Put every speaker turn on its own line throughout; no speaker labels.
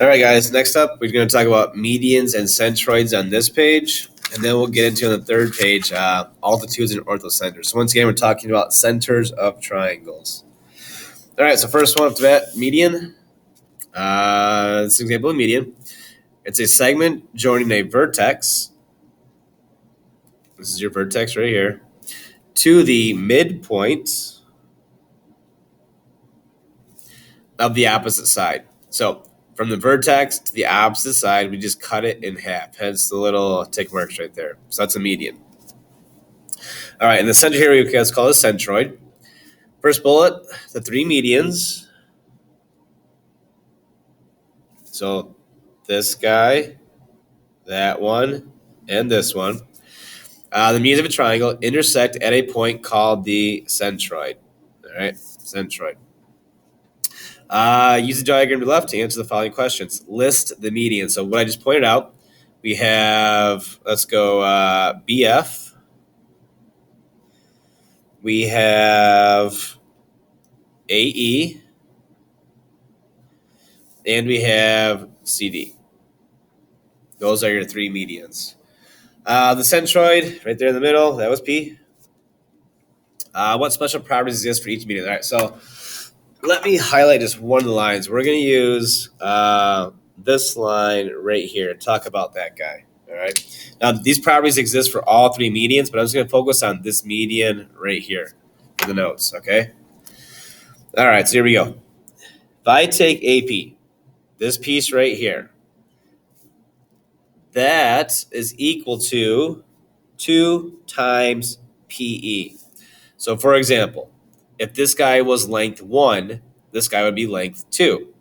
All right, guys. Next up, we're going to talk about medians and centroids on this page, and then we'll get into on the third page altitudes and orthocenters. So once again, we're talking about centers of triangles. All right. So first one up to bat, median. This is an example of median. It's a segment joining a vertex. This is your vertex right here to the midpoint of the opposite side. So from the vertex to the opposite side, we just cut it in half. Hence the little tick marks right there. So that's a median. All right, in the center here, let's call this centroid. First bullet, the three medians. So this guy, that one, and this one. The medians of a triangle intersect at a point called the centroid. All right, centroid. Use the diagram to the left to answer the following questions. List the median. So what I just pointed out, we have, let's go BF. We have AE. And we have CD. Those are your three medians. The centroid, right there in the middle, that was P. What special properties exist for each median? All right, so let me highlight just one of the lines. We're going to use this line right here and talk about that guy. All right. Now, these properties exist for all three medians, but I'm just going to focus on this median right here for the notes, okay? All right, so here we go. If I take AP, this piece right here, that is equal to 2 times PE. So, for example, if this guy was length 1, this guy would be length 2.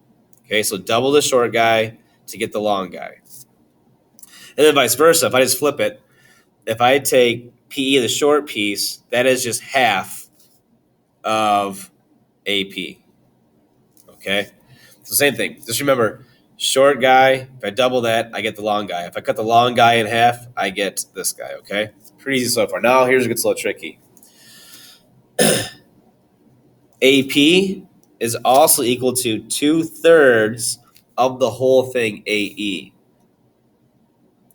Okay, so double the short guy to get the long guy. And then vice versa, if I just flip it, if I take PE, the short piece, that is just half of AP. Okay, so same thing. Just remember, short guy, if I double that, I get the long guy. If I cut the long guy in half, I get this guy, okay? Pretty easy so far. Now, here's where it gets a little tricky. AP is also equal to 2/3 of the whole thing AE.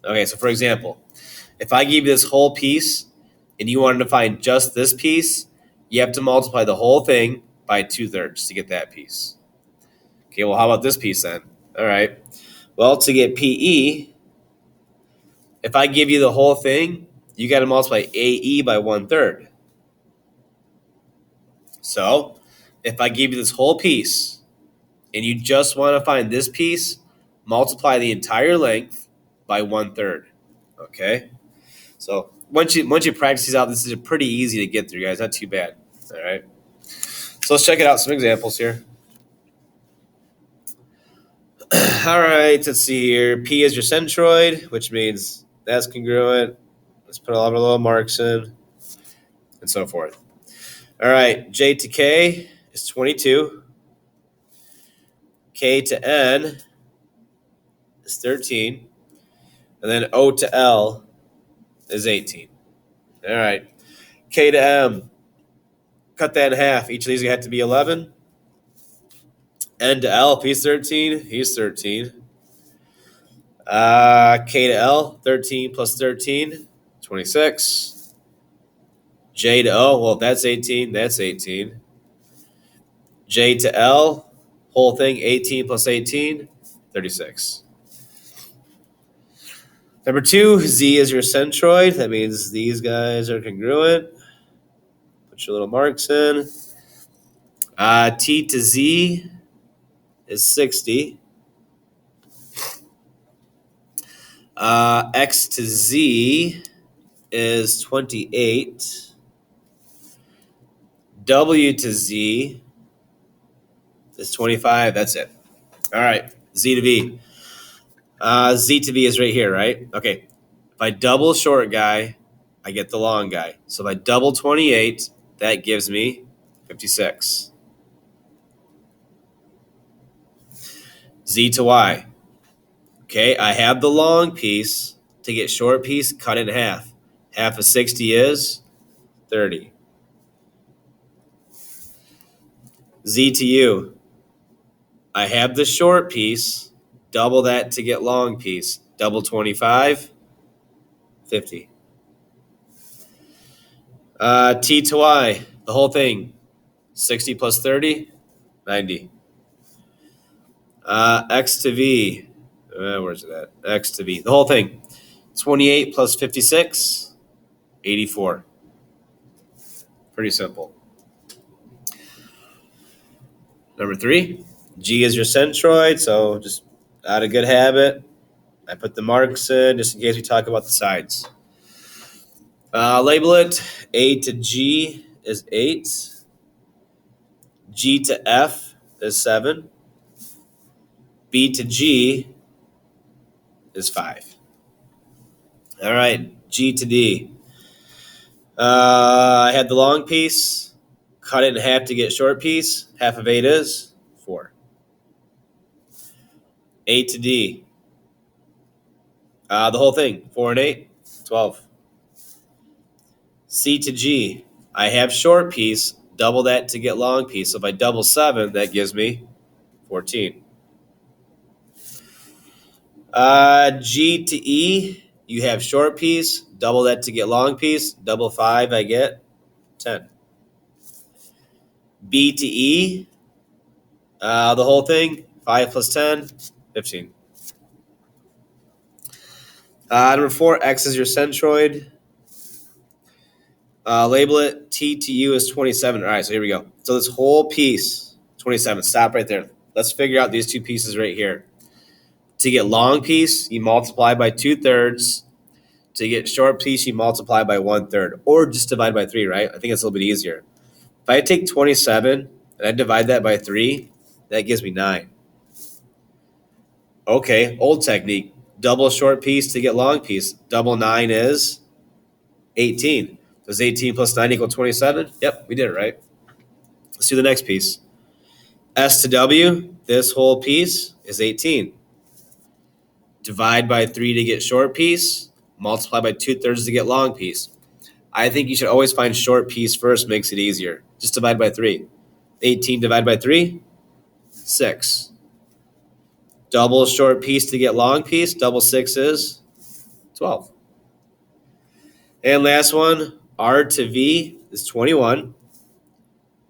Okay, so for example, if I give you this whole piece and you wanted to find just this piece, you have to multiply the whole thing by 2/3 to get that piece. Okay, well, how about this piece then? All right. Well, to get PE, if I give you the whole thing, you got to multiply AE by 1/3. So if I give you this whole piece and you just want to find this piece, multiply the entire length by 1/3. Okay? So once you practice these out, this is pretty easy to get through, guys. Not too bad. All right. So let's check it out. Some examples here. All right, let's see here. P is your centroid, which means that's congruent. Let's put all of our little marks in and so forth. All right, J to K is 22. K to N is 13. And then O to L is 18. All right, K to M, cut that in half. Each of these have to be 11. N to L, if he's 13, he's 13. K to L, 13 plus 13, 26. J to O, well, that's 18, that's 18. J to L, whole thing, 18 plus 18, 36. Number 2, Z is your centroid. That means these guys are congruent. Put your little marks in. T to Z is 60. X to Z is 28. W to Z is 25. That's it. All right. Z to V. Z to V is right here, right? Okay. If I double short guy, I get the long guy. So if I double 28, that gives me 56. Z to Y. Okay, I have the long piece. To get short piece, cut it in half. Half of 60 is 30. Z to U. I have the short piece. double that to get long piece. Double 25, 50. T to Y, the whole thing. 60 plus 30, 90. X to V, where's it at? X to V, the whole thing. 28 plus 56, 84. Pretty simple. Number 3, G is your centroid, so just out of good habit, I put the marks in just in case we talk about the sides. Label it. A to G is 8. G to F is 7. B to G is 5. All right, G to D. I had the long piece, cut it in half to get short piece. Half of 8 is 4. A to D. The whole thing, 4 and 8, 12. C to G. I have short piece, double that to get long piece. So if I double 7, that gives me 14. G to E, you have short piece, double that to get long piece, double 5, I get 10. B to E, the whole thing, 5 plus 10, 15. Number 4, X is your centroid. Label it. T to U is 27. All right, so here we go. So this whole piece, 27. Stop right there. Let's figure out these two pieces right here. To get long piece, you multiply by 2/3. To get short piece, you multiply by 1/3. Or just divide by 3, right? I think it's a little bit easier. If I take 27 and I divide that by 3, that gives me 9. Okay, old technique. Double short piece to get long piece. Double 9 is 18. Does 18 plus 9 equal 27? Yep, we did it right. Let's do the next piece. S to W, this whole piece is 18. Divide by 3 to get short piece. Multiply by 2/3 to get long piece. I think you should always find short piece first, makes it easier. Just divide by 3. 18 divided by 3, 6. Double short piece to get long piece. Double 6 is 12. And last one, R to V is 21.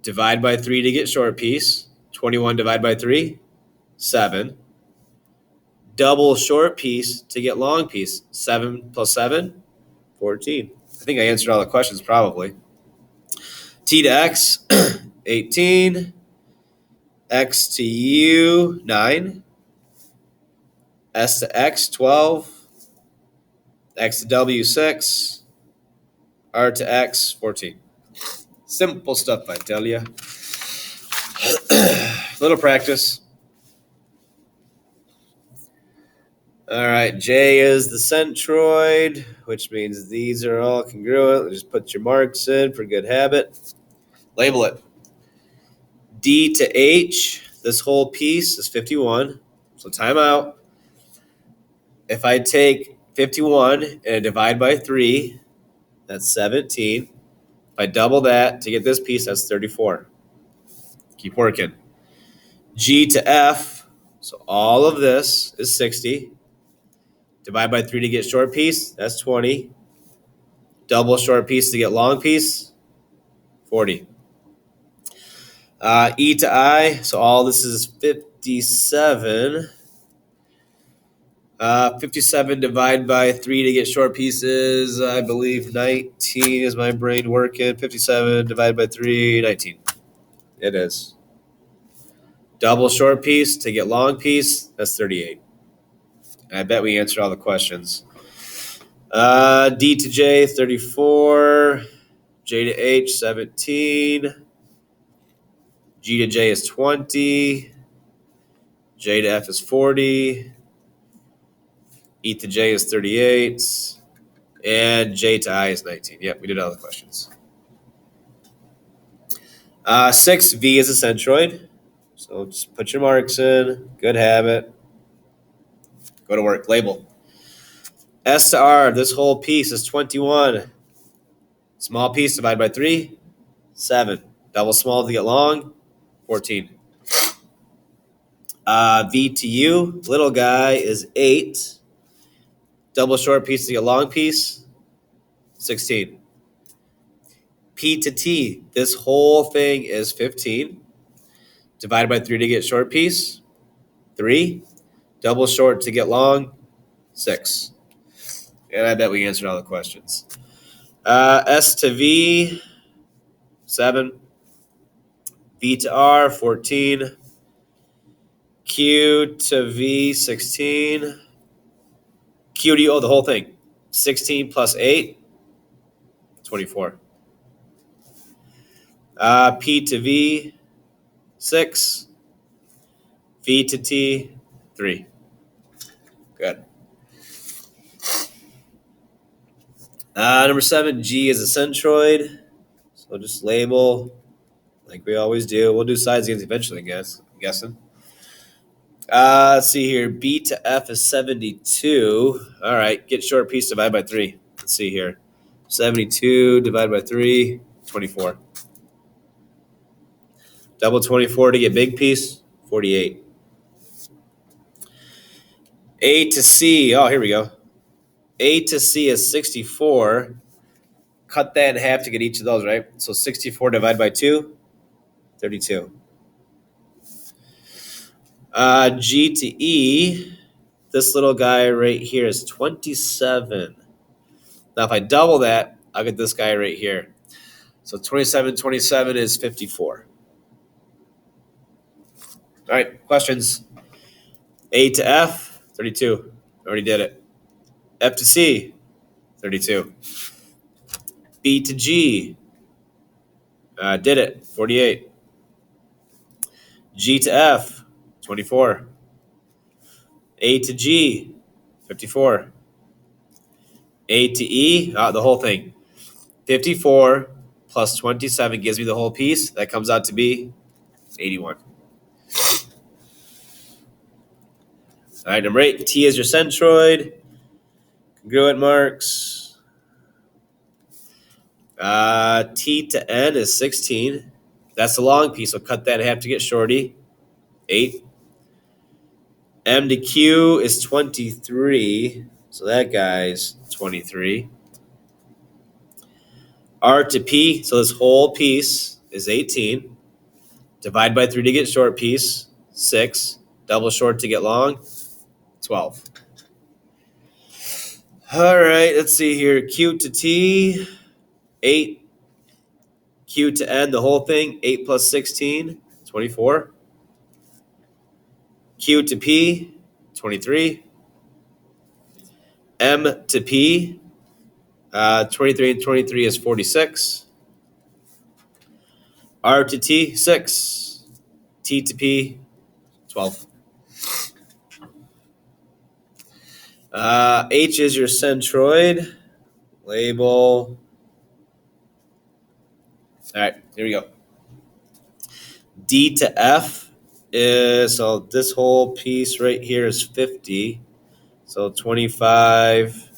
Divide by 3 to get short piece. 21 divided by 3, 7. Double short piece to get long piece. 7 plus 7, 14. I think I answered all the questions probably. T to X, 18. X to U, 9. S to X, 12. X to W, 6. R to X, 14. Simple stuff, I tell you. Little practice. All right, J is the centroid, which means these are all congruent. Just put your marks in for good habit. Label it. D to H, this whole piece is 51. So time out. If I take 51 and I divide by 3, that's 17. If I double that to get this piece, that's 34. Keep working. G to F, so all of this is 60. Divide by 3 to get short piece, that's 20. Double short piece to get long piece, 40. E to I, so all this is 57. 57 divided by 3 to get short pieces, I believe 19 is my brain working. 57 divided by 3, 19. It is. Double short piece to get long piece, that's 38. And I bet we answered all the questions. D to J, 34. J to H, 17. G to J is 20. J to F is 40. E to J is 38. And J to I is 19. Yep, we did all the questions. 6, V is a centroid. So just put your marks in. Good habit. Go to work. Label. S to R, this whole piece is 21. Small piece divided by 3, 7. Double small to get long, 14. V to U, little guy is 8. Double short piece to get long piece, 16. P to T, this whole thing is 15. Divided by 3 to get short piece, 3. Double short to get long, 6. And I bet we answered all the questions. S to V, 7. V to R, 14. Q to V, 16. Q to U, the whole thing. 16 plus 8, 24. P to V, 6. V to T, 3. Good. Number 7, G is a centroid. So just label like we always do. We'll do sides against eventually, I guess. I'm guessing. Let's see here. B to F is 72. All right. Get short piece, divide by 3. Let's see here. 72 divided by 3, 24. Double 24 to get big piece, 48. A to C. Oh, here we go. A to C is 64. Cut that in half to get each of those, right? So 64 divided by 2, 32. G to E, this little guy right here is 27. Now, if I double that, I'll get this guy right here. So 27 is 54. All right, questions. A to F, 32. Already did it. F to C, 32. B to G, did it, 48. G to F, 24. A to G, 54. A to E, the whole thing. 54 plus 27 gives me the whole piece. That comes out to be 81. All right, number 8, T is your centroid. Congruent marks. T to N is 16. That's the long piece, so cut that in half to get shorty. 8. M to Q is 23, so that guy's 23. R to P, so this whole piece is 18. Divide by 3 to get short piece, 6. Double short to get long, 12. All right, let's see here. Q to T, 8. Q to N, the whole thing, 8 plus 16, 24. Q to P, 23. M to P, 23 and 23 is 46. R to T, 6. T to P, 12. H is your centroid. Label. All right, here we go. D to F is, so this whole piece right here is 50. So 25.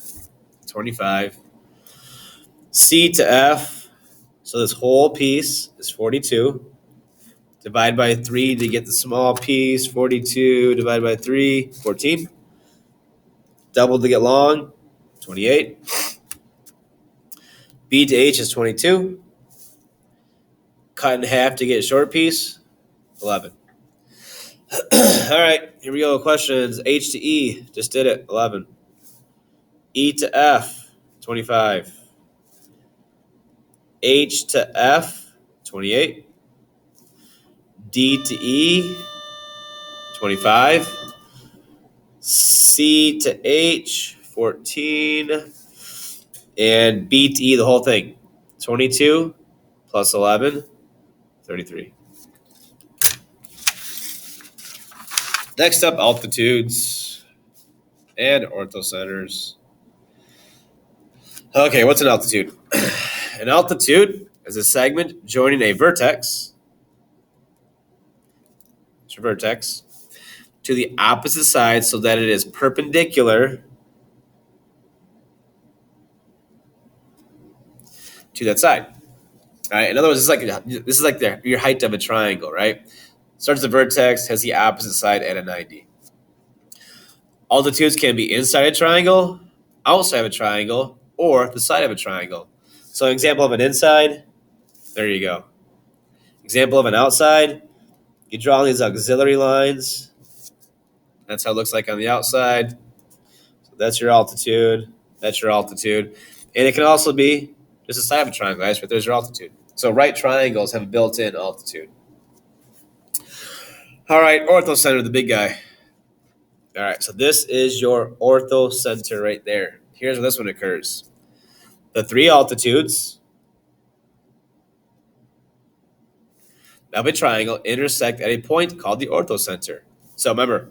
C to F, so this whole piece is 42. Divide by 3 to get the small piece, 42 divided by 3, 14. Double to get long, 28. B to H is 22. Cut in half to get short piece, 11. All right, here we go. Questions. H to E, just did it, 11. E to F, 25. H to F, 28. D to E, 25. C to H, 14. And B to E, the whole thing, 22 plus 11, 33. Next up, altitudes and orthocenters. Okay, what's an altitude? An altitude is a segment joining a vertex, to the opposite side so that it is perpendicular to that side. All right. In other words, this is like your height of a triangle, right? starts the vertex, has the opposite side at a 90. Altitudes can be inside a triangle, outside of a triangle, or the side of a triangle. So an example of an inside, there you go. Example of an outside, you draw these auxiliary lines. That's how it looks like on the outside. So that's your altitude. That's your altitude. And it can also be just a side of a triangle. Right? There's your altitude. So right triangles have a built-in altitude. All right, orthocenter, the big guy. All right, so this is your orthocenter right there. Here's where this one occurs. The three altitudes of a triangle intersect at a point called the orthocenter. So remember,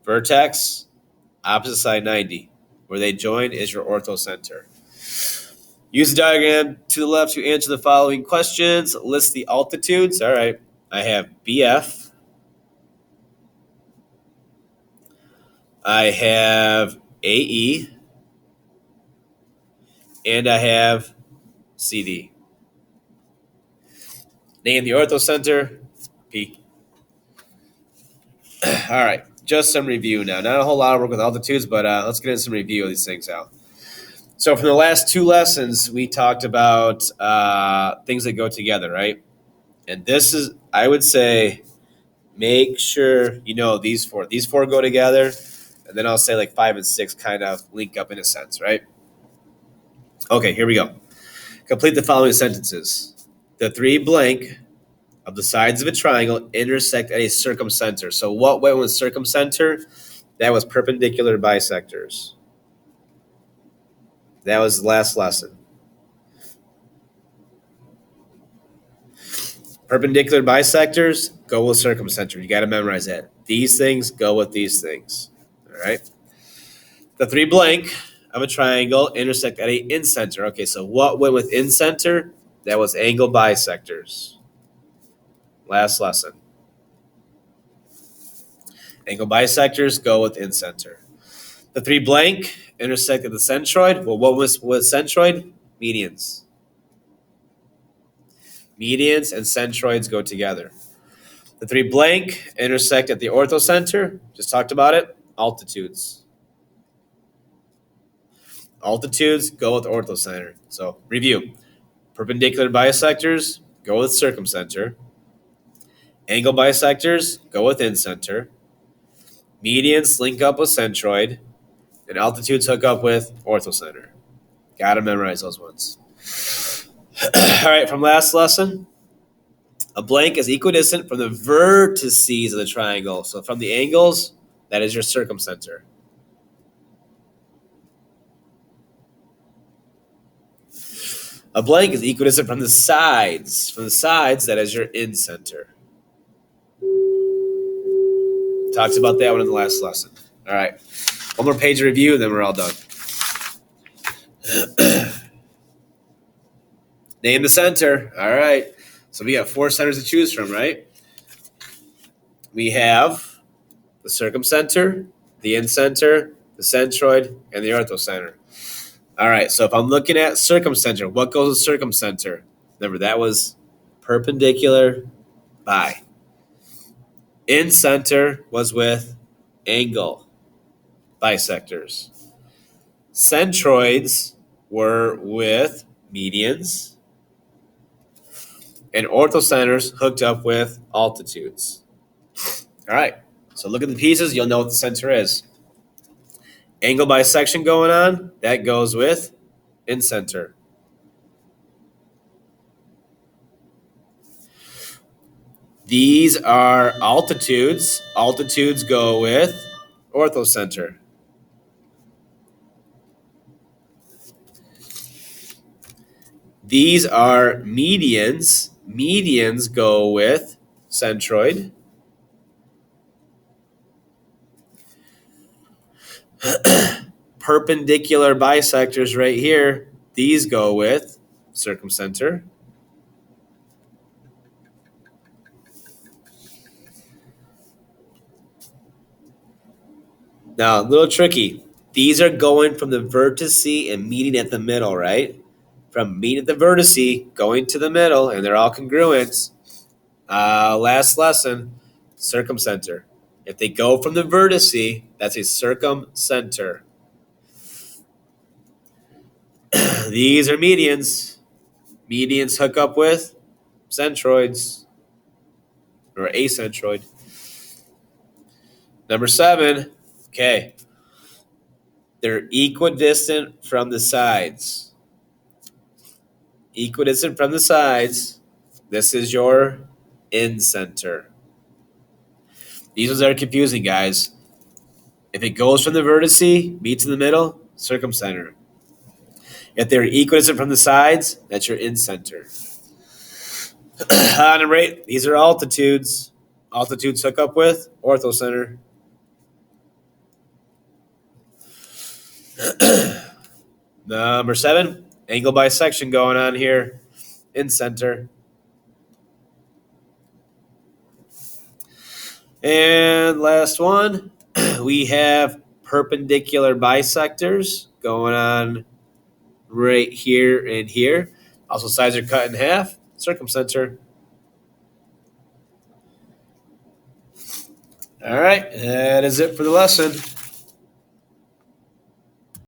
vertex, opposite side 90. Where they join is your orthocenter. Use the diagram to the left to answer the following questions. List the altitudes. All right, I have BF. I have AE, and I have CD. Name the orthocenter, P. All right, just some review now. Not a whole lot of work with altitudes, but let's get into some review of these things out. So from the last two lessons, we talked about things that go together, right? And this is, I would say, make sure you know these four. These four go together, and then I'll say like 5 and 6 kind of link up in a sense, right? Okay, here we go. Complete the following sentences. The three blank of the sides of a triangle intersect at a circumcenter. So what went with circumcenter? That was perpendicular bisectors. That was the last lesson. Perpendicular bisectors go with circumcenter. You got to memorize that. These things go with these things. All right. The three blank of a triangle intersect at a incenter. Okay, so what went with incenter? That was angle bisectors. Last lesson. Angle bisectors go with incenter. The three blank intersect at the centroid. Well, what was centroid? Medians. Medians and centroids go together. The three blank intersect at the orthocenter. Just talked about it. Altitudes. Altitudes go with orthocenter. So review. Perpendicular bisectors go with circumcenter. Angle bisectors go with incenter. Medians link up with centroid. And altitudes hook up with orthocenter. Got to memorize those ones. All right, from last lesson, a blank is equidistant from the vertices of the triangle. So from the angles, that is your circumcenter. A blank is equidistant from the sides. From the sides, that is your incenter. Talked about that one in the last lesson. All right. One more page of review, and then we're all done. Name the center. All right. So we got 4 centers to choose from, right? We have the circumcenter, the incenter, the centroid, and the orthocenter. All right. So if I'm looking at circumcenter, what goes with circumcenter? Remember, that was perpendicular bi. Incenter was with angle bisectors. Centroids were with medians. And orthocenters hooked up with altitudes. All right. So look at the pieces. You'll know what the center is. Angle bisection going on. That goes with incenter. These are altitudes. Altitudes go with orthocenter. These are medians. Medians go with centroid. Perpendicular bisectors right here. These go with circumcenter. Now, a little tricky. These are going from the vertice and meeting at the middle, right? From meeting at the vertice, going to the middle, and they're all congruent. Last lesson, circumcenter. If they go from the vertice, that's a circumcenter. These are medians. Medians hook up with centroids or acentroid. Number 7, okay, they're equidistant from the sides. Equidistant from the sides. This is your incenter. These ones are confusing, guys. If it goes from the vertice, meets in the middle, circumcenter. If they're equidistant from the sides, that's your incenter. Number 8, these are altitudes. Altitudes hook up with orthocenter. Number 7, angle bisection going on here, incenter. And last one, we have perpendicular bisectors going on right here and here. Also, sides are cut in half, circumcenter. All right, that is it for the lesson.